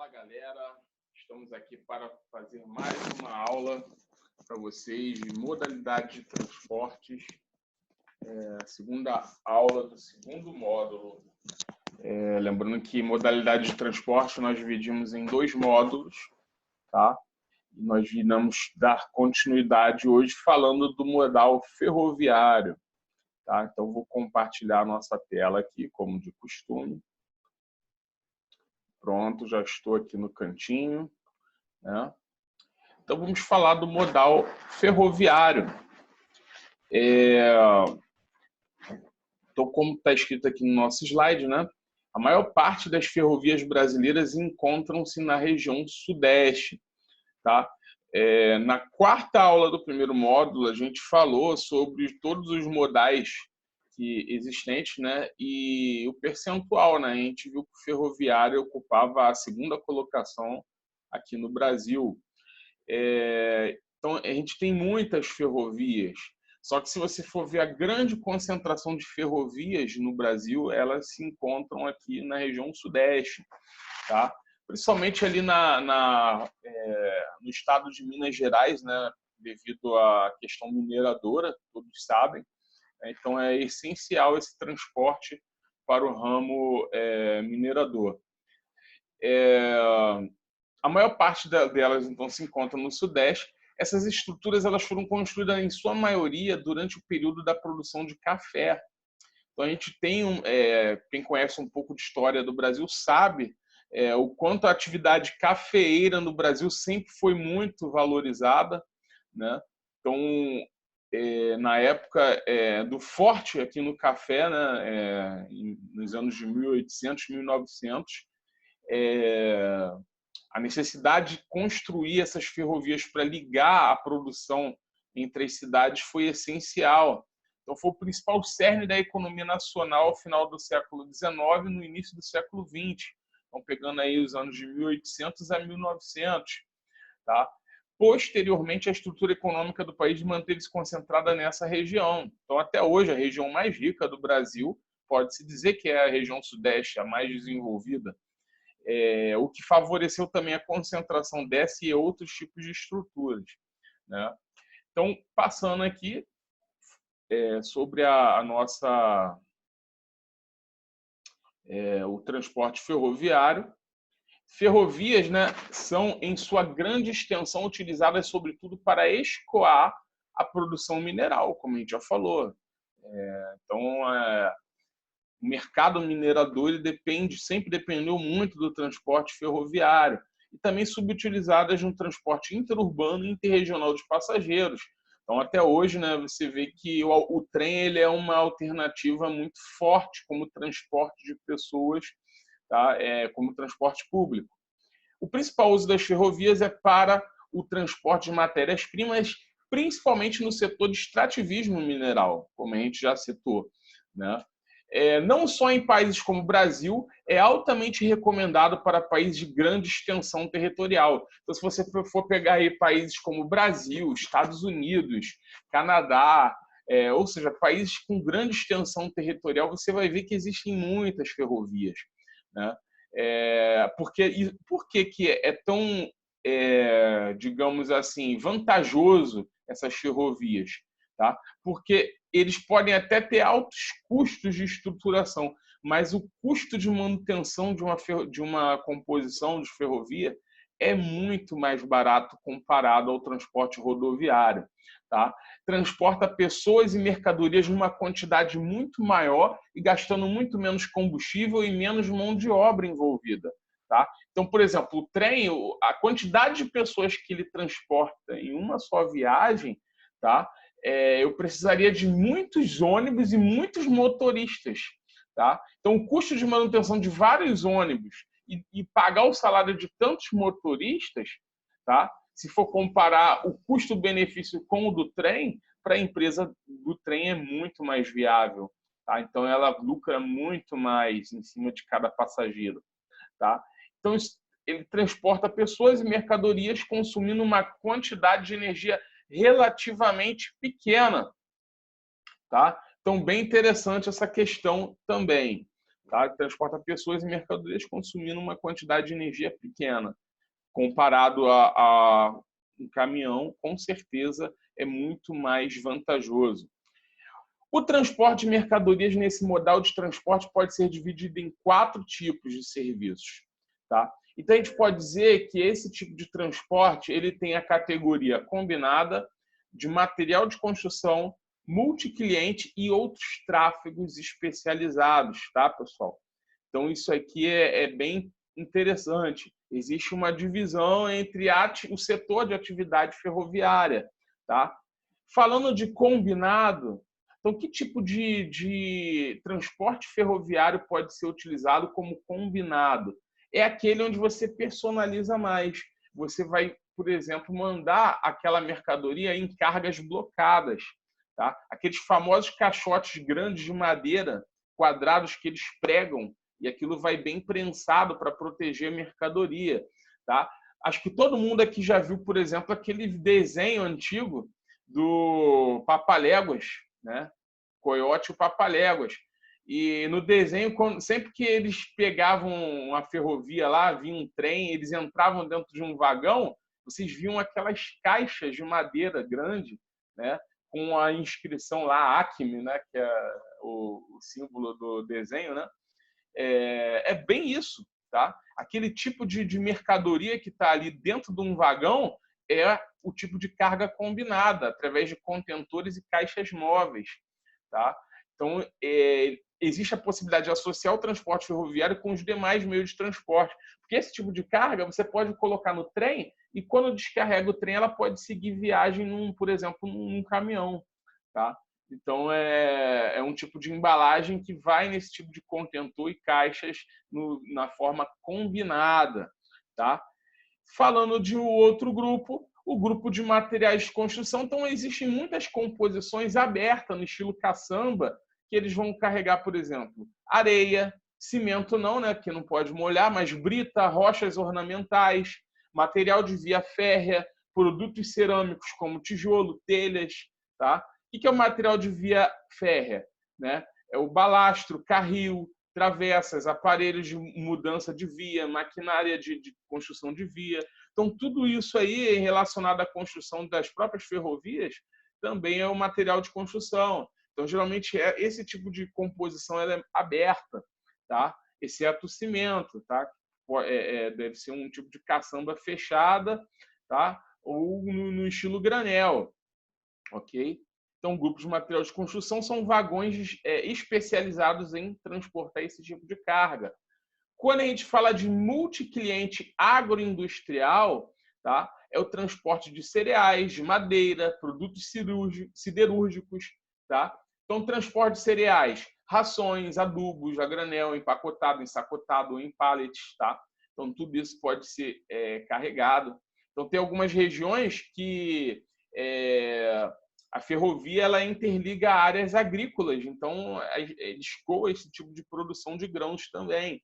Fala galera, estamos aqui para fazer mais uma aula para vocês de modalidade de transportes, a segunda aula do segundo módulo. Lembrando que modalidade de transporte nós dividimos em dois módulos, tá? E nós iremos dar continuidade hoje falando do modal ferroviário, tá? Então vou compartilhar a nossa tela aqui, como de costume. Pronto, já estou aqui no cantinho, né? Então vamos falar do modal ferroviário. Então, como está escrito aqui no nosso slide, né? A maior parte das ferrovias brasileiras encontram-se na região sudeste, tá? Na quarta aula do primeiro módulo, a gente falou sobre todos os modais existentes, né? E o percentual, né? A gente viu que o ferroviário ocupava a segunda colocação aqui no Brasil. Então, a gente tem muitas ferrovias, só que se você for ver a grande concentração de ferrovias no Brasil, elas se encontram aqui na região sudeste, tá? Principalmente ali no estado de Minas Gerais, né? Devido à questão mineradora, todos sabem. Então, é essencial esse transporte para o ramo minerador. A maior parte delas, então, se encontra no Sudeste. Essas estruturas elas foram construídas, em sua maioria, durante o período da produção de café. Então, a gente tem, quem conhece um pouco de história do Brasil sabe o quanto a atividade cafeeira no Brasil sempre foi muito valorizada, né? Então, na época do forte aqui no café, né, nos anos de 1800, 1900, a necessidade de construir essas ferrovias para ligar a produção entre as cidades foi essencial. Então, foi o principal cerne da economia nacional ao final do século XIX e no início do século XX. Então, pegando aí os anos de 1800 a 1900. Tá? Posteriormente, a estrutura econômica do país manteve-se concentrada nessa região. Então, até hoje, a região mais rica do Brasil, pode-se dizer que é a região sudeste, a mais desenvolvida, o que favoreceu também a concentração dessa e outros tipos de estruturas, né? Então, passando aqui sobre a nossa o transporte ferroviário. Ferrovias, né, são, em sua grande extensão, utilizadas, sobretudo, para escoar a produção mineral, como a gente já falou. Então, o mercado minerador ele sempre dependeu muito do transporte ferroviário e também subutilizadas de um transporte interurbano e interregional de passageiros. Então, até hoje, né, você vê que o trem ele é uma alternativa muito forte como transporte de pessoas, tá? Como transporte público. O principal uso das ferrovias é para o transporte de matérias-primas, principalmente no setor de extrativismo mineral, como a gente já citou, né? Não só em países como o Brasil, é altamente recomendado para países de grande extensão territorial. Então, se você for pegar aí países como Brasil, Estados Unidos, Canadá, ou seja, países com grande extensão territorial, você vai ver que existem muitas ferrovias, né? Por que é tão, digamos assim, vantajoso essas ferrovias? Tá? Porque eles podem até ter altos custos de estruturação, mas o custo de manutenção de uma composição de ferrovia é muito mais barato comparado ao transporte rodoviário. Tá? Transporta pessoas e mercadorias numa quantidade muito maior e gastando muito menos combustível e menos mão de obra envolvida. Tá? Então, por exemplo, o trem, a quantidade de pessoas que ele transporta em uma só viagem, tá? Eu precisaria de muitos ônibus e muitos motoristas. Tá? Então, o custo de manutenção de vários ônibus e pagar o salário de tantos motoristas, tá? Se for comparar o custo-benefício com o do trem, para a empresa do trem é muito mais viável. Tá? Então, ela lucra muito mais em cima de cada passageiro. Tá? Então, ele transporta pessoas e mercadorias consumindo uma quantidade de energia relativamente pequena. Tá? Então, bem interessante essa questão também. tá? Transporta pessoas e mercadorias consumindo uma quantidade de energia pequena. Comparado a um caminhão, com certeza é muito mais vantajoso. O transporte de mercadorias nesse modal de transporte pode ser dividido em 4 tipos de serviços. Tá? Então, a gente pode dizer que esse tipo de transporte ele tem a categoria combinada de material de construção, multicliente e outros tráfegos especializados, tá, pessoal? Então, isso aqui é bem interessante. Existe uma divisão entre o setor de atividade ferroviária. Tá? Falando de combinado, então, que tipo de transporte ferroviário pode ser utilizado como combinado? É aquele onde você personaliza mais. Você vai, por exemplo, mandar aquela mercadoria em cargas blocadas. Tá? Aqueles famosos caixotes grandes de madeira, quadrados que eles pregam, e aquilo vai bem prensado para proteger a mercadoria. Tá? Acho que todo mundo aqui já viu, por exemplo, aquele desenho antigo do Papaléguas, né? Coiote e o Papaléguas. E no desenho, sempre que eles pegavam uma ferrovia lá, vinha um trem, eles entravam dentro de um vagão, vocês viam aquelas caixas de madeira grande, né? Com a inscrição lá, Acme, né? Que é o símbolo do desenho, né? É bem isso, tá? Aquele tipo de mercadoria que está ali dentro de um vagão é o tipo de carga combinada, através de contentores e caixas móveis. Tá? Então, existe a possibilidade de associar o transporte ferroviário com os demais meios de transporte. Porque esse tipo de carga você pode colocar no trem e, quando descarrega o trem, ela pode seguir viagem, por exemplo, num caminhão. Tá? Então, é um tipo de embalagem que vai nesse tipo de contentor e caixas na forma combinada. Tá? Falando de outro grupo, o grupo de materiais de construção. Então, existem muitas composições abertas no estilo caçamba, que eles vão carregar, por exemplo, areia, cimento não, né, que não pode molhar, mas brita, rochas ornamentais, material de via férrea, produtos cerâmicos como tijolo, telhas. Tá? O que é o material de via férrea? Né? É o balastro, carril, travessas, aparelhos de mudança de via, maquinária de construção de via. Então, tudo isso aí relacionado à construção das próprias ferrovias também é o material de construção. Então, geralmente, esse tipo de composição ela é aberta, tá? Exceto o cimento, tá? Deve ser um tipo de caçamba fechada, tá? Ou no estilo granel, ok? Então, grupos de material de construção são vagões especializados em transportar esse tipo de carga. Quando a gente fala de multicliente agroindustrial, tá? É o transporte de cereais, de madeira, produtos siderúrgicos. Tá? Então, transporte de cereais, rações, adubos, a granel, empacotado, ensacotado ou em pallets. Tá? Então, tudo isso pode ser carregado. Então, tem algumas regiões que a ferrovia ela interliga áreas agrícolas, então escoa esse tipo de produção de grãos também,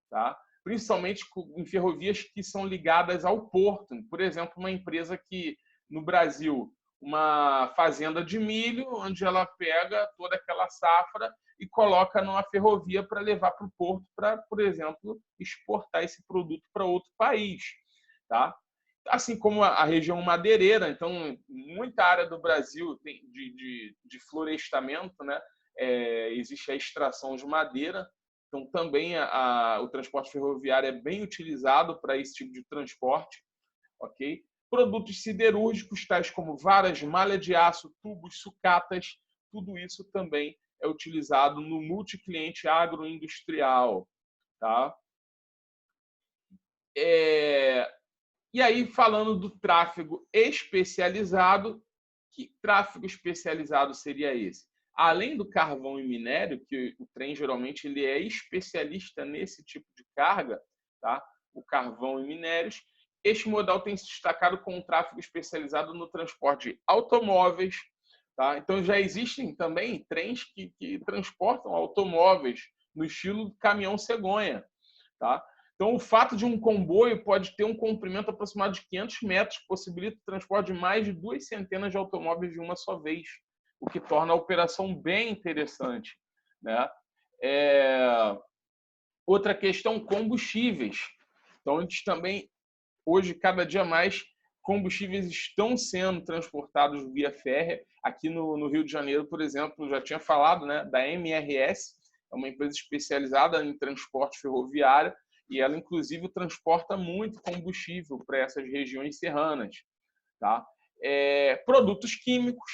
tá? Principalmente em ferrovias que são ligadas ao porto. Por exemplo, uma empresa que no Brasil, uma fazenda de milho, onde ela pega toda aquela safra e coloca numa ferrovia para levar para o porto para, por exemplo, exportar esse produto para outro país, tá? Assim como a região madeireira. Então, muita área do Brasil tem de florestamento, né? Existe a extração de madeira. Então, também o transporte ferroviário é bem utilizado para esse tipo de transporte. Ok? Produtos siderúrgicos, tais como varas, malha de aço, tubos, sucatas, tudo isso também é utilizado no multicliente agroindustrial. Tá? E aí, falando do tráfego especializado, que tráfego especializado seria esse? Além do carvão e minério, que o trem geralmente ele é especialista nesse tipo de carga, tá? O carvão e minérios, este modal tem se destacado com um tráfego especializado no transporte de automóveis. Tá? Então, já existem também trens que transportam automóveis no estilo caminhão-cegonha. Tá? Então, o fato de um comboio pode ter um comprimento aproximado de 500 metros, que possibilita o transporte de mais de 2 centenas de automóveis de uma só vez, o que torna a operação bem interessante. Né? Outra questão, combustíveis. Então, a gente também, hoje, cada dia mais, combustíveis estão sendo transportados via férrea. Aqui no Rio de Janeiro, por exemplo, já tinha falado, né, da MRS, é uma empresa especializada em transporte ferroviário, e ela, inclusive, transporta muito combustível para essas regiões serranas. Tá? Produtos químicos,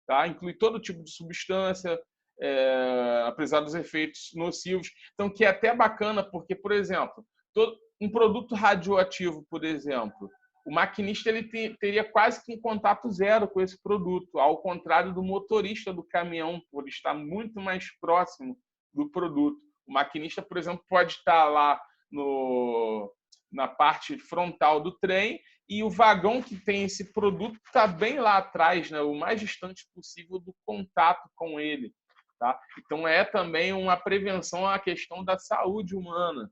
tá? Inclui todo tipo de substância, apesar dos efeitos nocivos. Então, que é até bacana, porque, por exemplo, um produto radioativo, por exemplo, o maquinista ele teria quase que um contato zero com esse produto, ao contrário do motorista do caminhão, por estar muito mais próximo do produto. O maquinista, por exemplo, pode estar lá na parte frontal do trem e o vagão que tem esse produto está bem lá atrás, né? O mais distante possível do contato com ele. Tá? Então, é também uma prevenção à questão da saúde humana,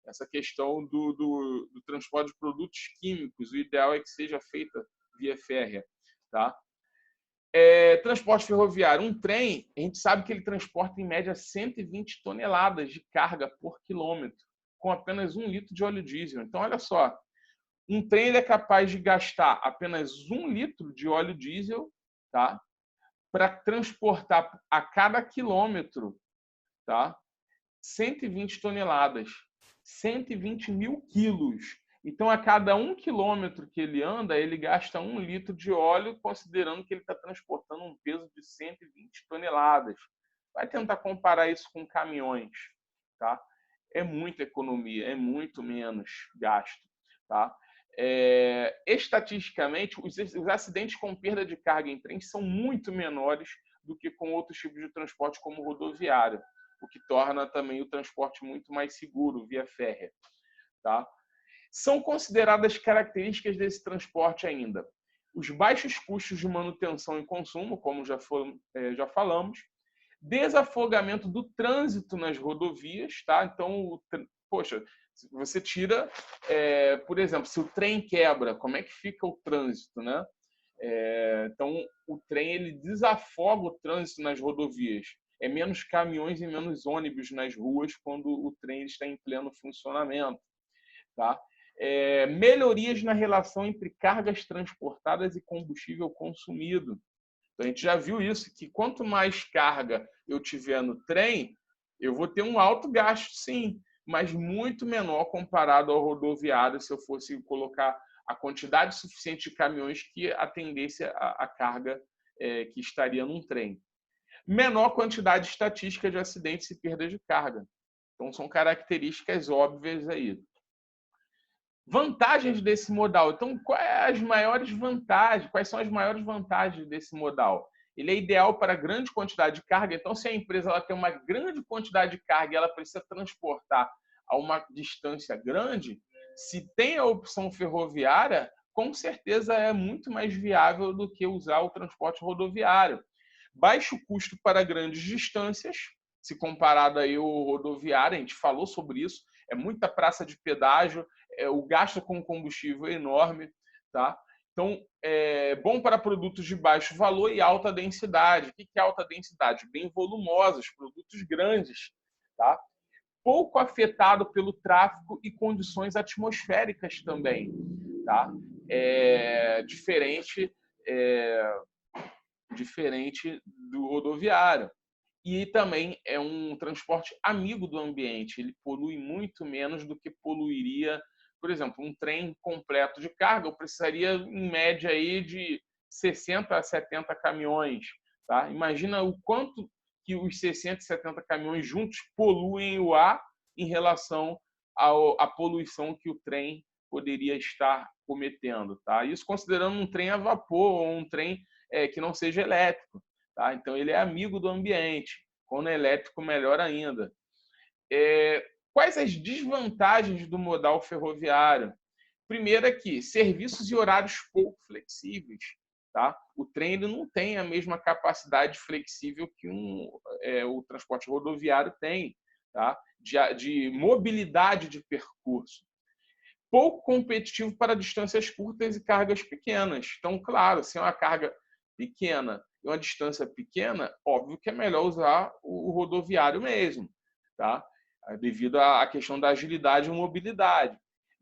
essa questão do transporte de produtos químicos. O ideal é que seja feita via férrea. Tá? Transporte ferroviário. Um trem, a gente sabe que ele transporta, em média, 120 toneladas de carga por quilômetro, com apenas 1 litro de óleo diesel. Então, olha só, um trem ele é capaz de gastar apenas 1 litro de óleo diesel, tá? Para transportar a cada quilômetro, tá? 120 toneladas, 120 mil quilos. Então, a cada 1 quilômetro que ele anda, ele gasta 1 litro de óleo, considerando que ele está transportando um peso de 120 toneladas. Vai tentar comparar isso com caminhões, tá? É muita economia, é muito menos gasto, tá? Estatisticamente, os acidentes com perda de carga em trem são muito menores do que com outros tipos de transporte, como rodoviário, o que torna também o transporte muito mais seguro via férrea. Tá? São consideradas características desse transporte ainda os baixos custos de manutenção e consumo, como já falamos, desafogamento do trânsito nas rodovias. Tá? Então, poxa, você tira, por exemplo, se o trem quebra, como é que fica o trânsito, né? Então, o trem ele desafoga o trânsito nas rodovias. É menos caminhões e menos ônibus nas ruas quando o trem está em pleno funcionamento. Tá? Melhorias na relação entre cargas transportadas e combustível consumido. Então, a gente já viu isso, que quanto mais carga eu tiver no trem, eu vou ter um alto gasto, sim, mas muito menor comparado ao rodoviário, se eu fosse colocar a quantidade suficiente de caminhões que atendesse a carga que estaria num trem. Menor quantidade estatística de acidentes e perdas de carga. Então, são características óbvias aí. Vantagens desse modal. Então, quais são as maiores vantagens desse modal? Ele é ideal para grande quantidade de carga. Então, se a empresa ela tem uma grande quantidade de carga e ela precisa transportar a uma distância grande, se tem a opção ferroviária, com certeza é muito mais viável do que usar o transporte rodoviário. Baixo custo para grandes distâncias, se comparado aí ao rodoviário, a gente falou sobre isso, é muita praça de pedágio, o gasto com combustível é enorme, tá? Então, é bom para produtos de baixo valor e alta densidade. O que é alta densidade? Bem volumosos, produtos grandes, tá? Pouco afetado pelo tráfego e condições atmosféricas também, tá? Diferente do rodoviário. E também é um transporte amigo do ambiente. Ele polui muito menos do que poluiria, por exemplo, um trem completo de carga. Eu precisaria, em média, aí, de 60 a 70 caminhões. Tá? Imagina o quanto que os 60 e 70 caminhões juntos poluem o ar em relação à poluição que o trem poderia estar cometendo. Tá? Isso considerando um trem a vapor ou um trem que não seja elétrico. Tá? Então, ele é amigo do ambiente. Quando é elétrico, melhor ainda. Quais as desvantagens do modal ferroviário? Primeiro é que serviços e horários pouco flexíveis. Tá? O trem ele não tem a mesma capacidade flexível que o transporte rodoviário tem, tá? de mobilidade de percurso. Pouco competitivo para distâncias curtas e cargas pequenas. Então, claro, se é uma carga pequena e uma distância pequena, óbvio que é melhor usar o rodoviário mesmo. Tá? devido à questão da agilidade e mobilidade.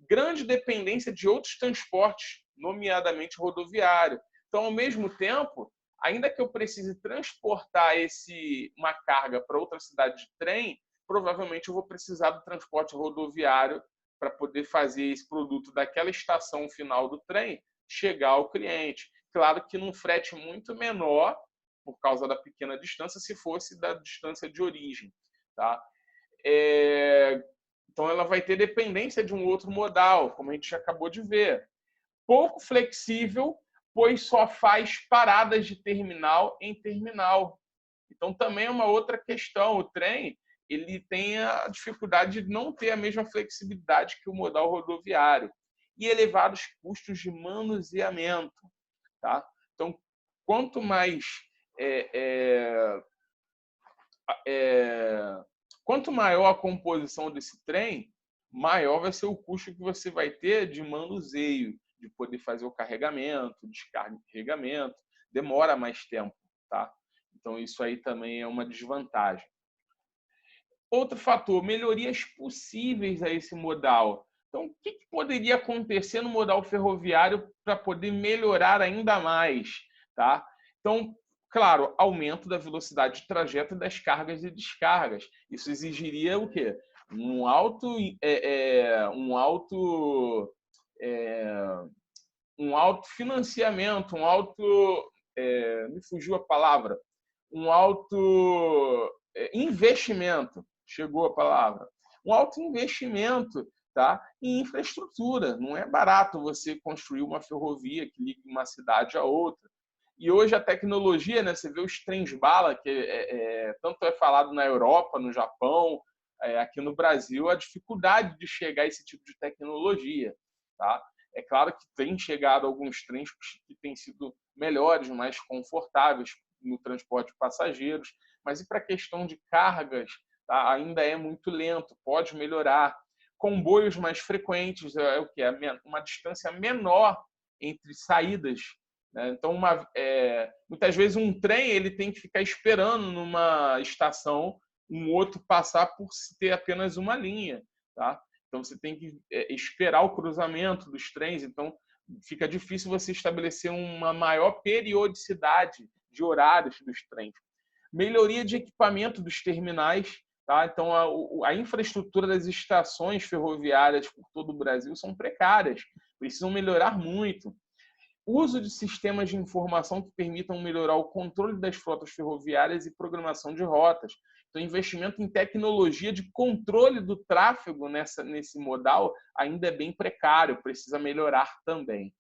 Grande dependência de outros transportes, nomeadamente rodoviário. Então, ao mesmo tempo, ainda que eu precise transportar uma carga para outra cidade de trem, provavelmente eu vou precisar do transporte rodoviário para poder fazer esse produto daquela estação final do trem chegar ao cliente. Claro que num frete muito menor, por causa da pequena distância, se fosse da distância de origem. Tá? Então, ela vai ter dependência de um outro modal, como a gente acabou de ver. Pouco flexível, pois só faz paradas de terminal em terminal. Então, também é uma outra questão. O trem ele tem a dificuldade de não ter a mesma flexibilidade que o modal rodoviário e elevados custos de manuseamento. Tá? Então, quanto mais quanto maior a composição desse trem, maior vai ser o custo que você vai ter de manuseio, de poder fazer o carregamento, descarregamento, demora mais tempo, tá? Então isso aí também é uma desvantagem. Outro fator, melhorias possíveis a esse modal. Então, o que poderia acontecer no modal ferroviário para poder melhorar ainda mais, tá? Então, claro, aumento da velocidade de trajeto das cargas e descargas. Isso exigiria o quê? Um alto financiamento, me fugiu a palavra, um alto investimento, chegou a palavra, um alto investimento, tá, em infraestrutura. Não é barato você construir uma ferrovia que ligue uma cidade a outra. E hoje a tecnologia, né, você vê os trens-bala, que tanto é falado na Europa, no Japão, aqui no Brasil, a dificuldade de chegar a esse tipo de tecnologia. Tá? É claro que tem chegado alguns trens que têm sido melhores, mais confortáveis no transporte de passageiros, mas e para a questão de cargas, tá? Ainda é muito lento, pode melhorar. Comboios mais frequentes, o que? Uma distância menor entre saídas. Né? Então, muitas vezes um trem ele tem que ficar esperando numa estação um outro passar por ter apenas uma linha. Tá? Então, você tem que esperar o cruzamento dos trens. Então, fica difícil você estabelecer uma maior periodicidade de horários dos trens. Melhoria de equipamento dos terminais. Tá? Então, a infraestrutura das estações ferroviárias por todo o Brasil são precárias. Precisam melhorar muito. Uso de sistemas de informação que permitam melhorar o controle das frotas ferroviárias e programação de rotas. Então, investimento em tecnologia de controle do tráfego nesse modal ainda é bem precário, precisa melhorar também.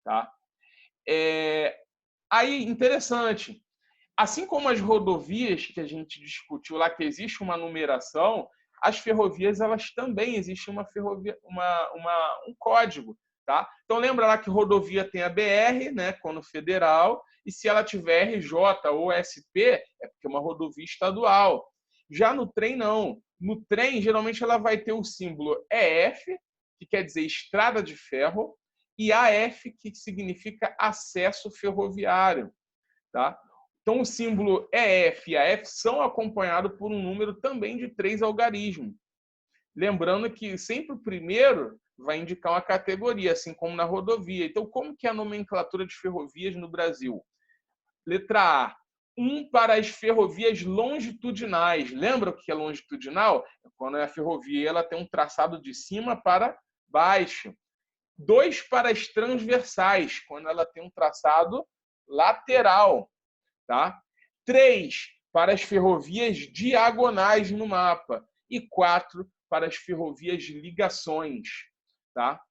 Tá? Aí, interessante, assim como as rodovias que a gente discutiu lá, que existe uma numeração, as ferrovias elas também existe um código. Tá? Então, lembra lá que rodovia tem a BR, né, quando federal, e se ela tiver RJ ou SP, é porque é uma rodovia estadual. Já no trem, não. No trem, geralmente, ela vai ter o símbolo EF, que quer dizer estrada de ferro, e AF, que significa acesso ferroviário. Tá? Então, o símbolo EF e AF são acompanhados por um número também de 3 algarismos. Lembrando que sempre o primeiro vai indicar uma categoria, assim como na rodovia. Então, como que é a nomenclatura de ferrovias no Brasil? Letra A, 1 para as ferrovias longitudinais. Lembra o que é longitudinal? É quando a ferrovia ela tem um traçado de cima para baixo. 2 para as transversais, quando ela tem um traçado lateral. Tá? 3 para as ferrovias diagonais no mapa. E 4 para as ferrovias ligações. Tá?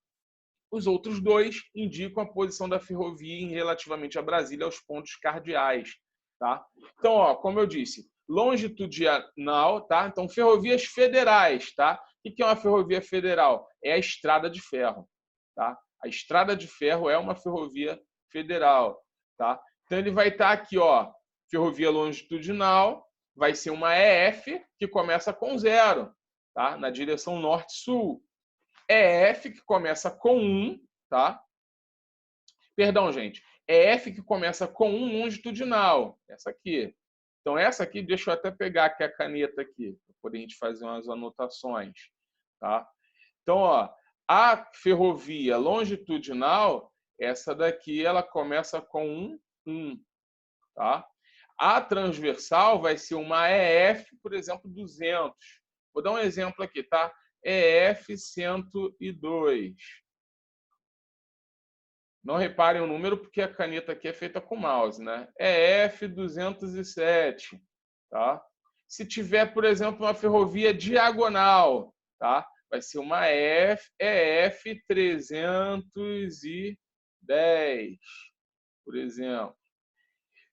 Os outros 2 indicam a posição da ferrovia em relativamente a Brasília aos pontos cardeais. Tá? Então, ó, como eu disse, longitudinal, tá? Então, ferrovias federais. Tá? O que é uma ferrovia federal? É a estrada de ferro. Tá? A estrada de ferro é uma ferrovia federal. Tá? Então, ele vai estar aqui, ó, ferrovia longitudinal, vai ser uma EF que começa com 0, tá? Na direção norte-sul. EF que começa com 1, tá? Perdão, gente. EF que começa com 1 longitudinal, essa aqui, Então, essa aqui, deixa eu até pegar aqui a caneta aqui, para poder a gente fazer umas anotações. Tá? Então, ó, a ferrovia longitudinal, essa daqui, ela começa com um 1. Tá? A transversal vai ser uma EF, por exemplo, 200. Vou dar um exemplo aqui, tá? EF 102. Não reparem o número, porque a caneta aqui é feita com mouse, né? EF 207, tá? Se tiver, por exemplo, uma ferrovia diagonal, tá? Vai ser uma EF 310, por exemplo.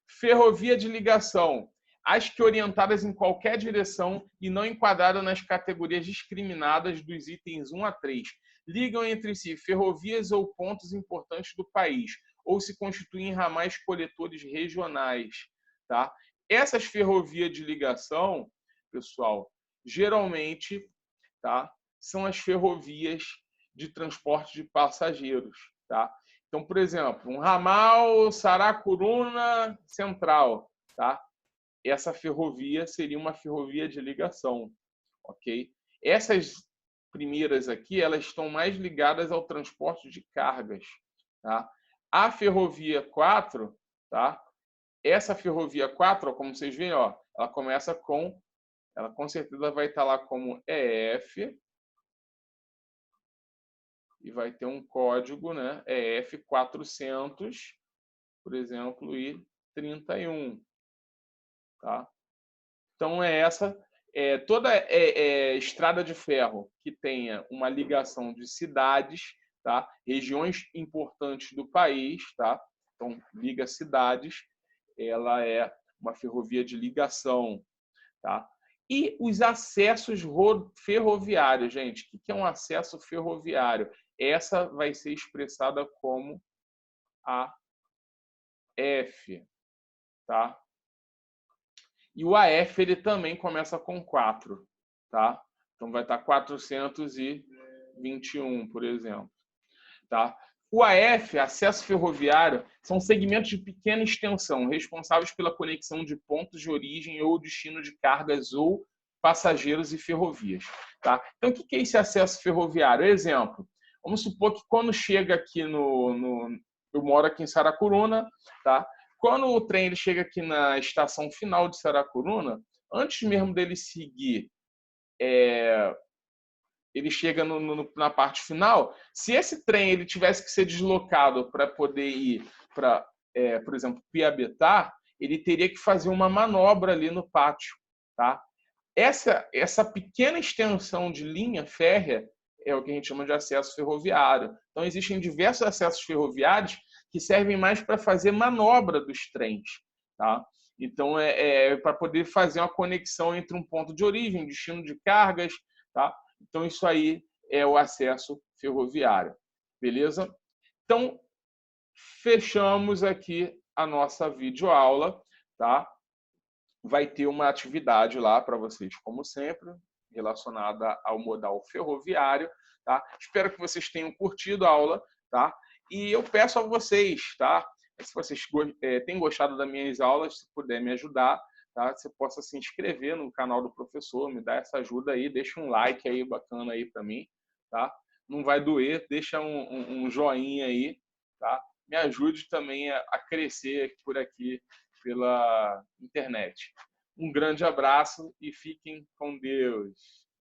Ferrovia de ligação. As que orientadas em qualquer direção e não enquadradas nas categorias discriminadas dos itens 1 a 3. Ligam entre si ferrovias ou pontos importantes do país, ou se constituem ramais coletores regionais. Tá? Essas ferrovias de ligação, pessoal, geralmente, tá, são as ferrovias de transporte de passageiros. Tá? Então, por exemplo, um ramal Saracuruna Central, tá? Essa ferrovia seria uma ferrovia de ligação, ok? Essas primeiras aqui, elas estão mais ligadas ao transporte de cargas, tá? A ferrovia 4, tá? Essa ferrovia 4, ó, como vocês veem, ó, ela começa com, ela com certeza vai estar lá como EF, e vai ter um código, né? EF400, por exemplo, e 31, tá? Então toda estrada de ferro que tenha uma ligação de cidades, tá? Regiões importantes do país, tá? Então liga cidades, ela é uma ferrovia de ligação, tá? E os acessos ferroviários, gente, o que é um acesso ferroviário? Essa vai ser expressada como AF, tá? E o AF ele também começa com 4, tá? Então vai estar 421, por exemplo, tá? O AF, acesso ferroviário, são segmentos de pequena extensão responsáveis pela conexão de pontos de origem ou destino de cargas ou passageiros e ferrovias, tá? Então o que é esse acesso ferroviário? Exemplo, vamos supor que quando chega aqui eu moro aqui em Saracuruna, tá? Quando o trem ele chega aqui na estação final de Saracuruna, antes mesmo dele seguir, ele chega na parte final. Se esse trem ele tivesse que ser deslocado para poder ir para, por exemplo, Piabetá, ele teria que fazer uma manobra ali no pátio, tá? Essa pequena extensão de linha férrea é o que a gente chama de acesso ferroviário. Então, existem diversos acessos ferroviários que servem mais para fazer manobra dos trens, tá? Então, para poder fazer uma conexão entre um ponto de origem, destino de cargas, tá? Então, isso aí é o acesso ferroviário, beleza? Então, fechamos aqui a nossa videoaula, tá? Vai ter uma atividade lá para vocês, como sempre, relacionada ao modal ferroviário, tá? Espero que vocês tenham curtido a aula, tá? E eu peço a vocês, tá? Se vocês têm gostado das minhas aulas, se puder me ajudar, tá? Você possa se inscrever no canal do professor, me dar essa ajuda aí, deixa um like aí bacana aí para mim, tá? Não vai doer, deixa um joinha aí, tá? Me ajude também a crescer por aqui pela internet. Um grande abraço e fiquem com Deus.